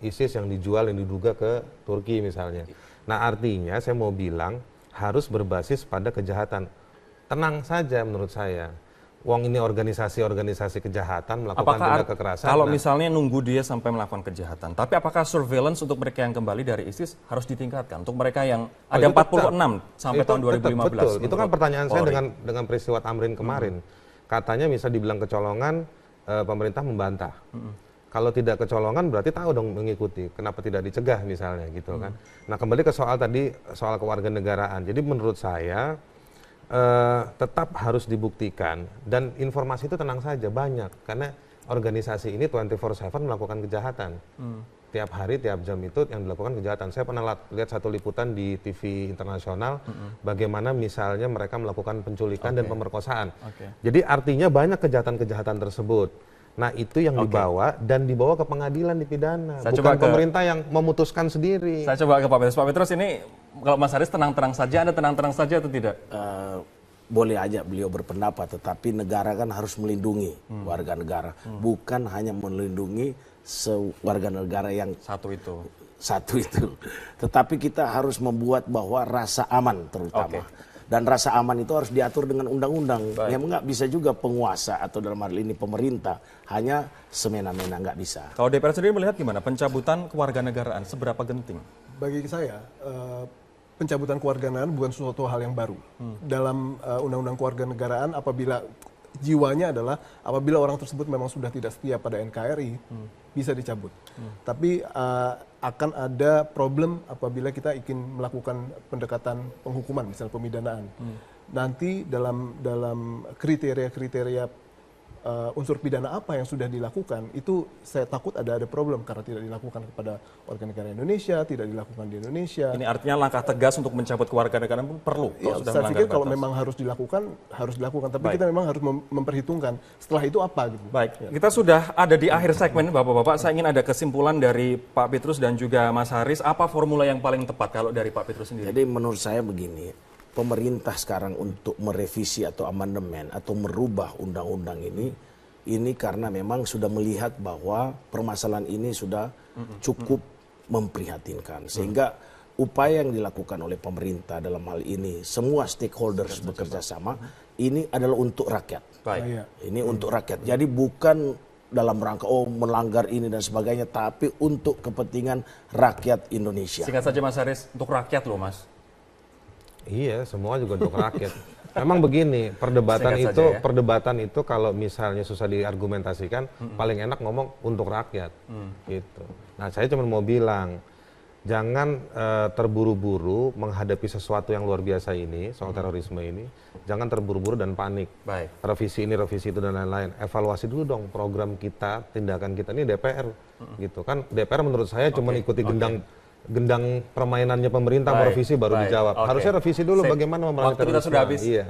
ISIS yang dijual, yang diduga ke Turki misalnya. Nah artinya saya mau bilang harus berbasis pada kejahatan. Tenang saja menurut saya. Wong ini organisasi-organisasi kejahatan melakukan tindak kekerasan. Kalau misalnya nunggu dia sampai melakukan kejahatan, tapi apakah surveillance untuk mereka yang kembali dari ISIS harus ditingkatkan? Untuk mereka yang ada 46 sampai tahun 2015. Betul, itu kan pertanyaan saya dengan peristiwa Tamrin kemarin. Katanya bisa dibilang kecolongan, pemerintah membantah. Kalau tidak kecolongan berarti tahu dong mengikuti. Kenapa tidak dicegah misalnya gitu kan. Nah kembali ke soal tadi, soal kewarganegaraan. Jadi menurut saya tetap harus dibuktikan dan informasi itu tenang saja banyak karena organisasi ini 24/7 melakukan kejahatan. Tiap hari, tiap jam itu yang dilakukan kejahatan. Saya pernah lihat satu liputan di TV internasional bagaimana misalnya mereka melakukan penculikan dan pemerkosaan. Jadi artinya banyak kejahatan-kejahatan tersebut. Nah itu yang dibawa dan dibawa ke pengadilan dipidana. Bukan pemerintah yang memutuskan sendiri. Saya coba ke Pak Petrus. Pak Petrus ini kalau Mas Haris tenang-tenang saja, Anda tenang-tenang saja atau tidak? Boleh aja beliau berpendapat, tetapi negara kan harus melindungi warga negara. Bukan hanya melindungi warga negara yang satu itu. Tetapi kita harus membuat bahwa rasa aman terutama. Dan rasa aman itu harus diatur dengan undang-undang. Yang nggak bisa juga penguasa atau dalam hal ini pemerintah hanya semena-mena, nggak bisa. Kalau DPR sendiri melihat gimana pencabutan kewarganegaraan seberapa genting? Bagi saya pencabutan kewarganegaraan bukan suatu hal yang baru. Dalam undang-undang kewarganegaraan apabila jiwanya adalah apabila orang tersebut memang sudah tidak setia pada NKRI bisa dicabut. Tapi akan ada problem apabila kita ingin melakukan pendekatan penghukuman, misalnya pemidanaan. Nanti dalam kriteria-kriteria unsur pidana apa yang sudah dilakukan, itu saya takut ada problem karena tidak dilakukan kepada warga negara Indonesia, tidak dilakukan di Indonesia. Ini artinya langkah tegas untuk mencabut kewarganegaraan pun perlu. Ya, saya pikir kalau memang harus dilakukan, harus dilakukan. Tapi kita memang harus memperhitungkan setelah itu apa gitu. Baik, kita sudah ada di akhir segmen Bapak-Bapak. Saya ingin ada kesimpulan dari Pak Petrus dan juga Mas Haris. Apa formula yang paling tepat kalau dari Pak Petrus sendiri? Jadi menurut saya begini, pemerintah sekarang untuk merevisi atau amandemen atau merubah undang-undang ini karena memang sudah melihat bahwa permasalahan ini sudah cukup memprihatinkan. Sehingga upaya yang dilakukan oleh pemerintah dalam hal ini, semua stakeholders bekerja sama, ini adalah untuk rakyat. Ini untuk rakyat. Jadi bukan dalam rangka melanggar ini dan sebagainya, tapi untuk kepentingan rakyat Indonesia. Singkat saja Mas Haris, untuk rakyat loh Mas. Iya, semua juga untuk rakyat. Memang begini, perdebatan itu kalau misalnya susah diargumentasikan, paling enak ngomong untuk rakyat, gitu. Nah, saya cuma mau bilang, jangan terburu-buru menghadapi sesuatu yang luar biasa ini, soal terorisme ini, jangan terburu-buru dan panik. Revisi ini, revisi itu dan lain-lain. Evaluasi dulu dong program kita, tindakan kita ini DPR, gitu kan? DPR menurut saya cuma ikuti gendang permainannya pemerintah, merevisi baru dijawab. Harusnya revisi dulu bagaimana memerangi terorisme. Waktu kita sudah habis. Iya.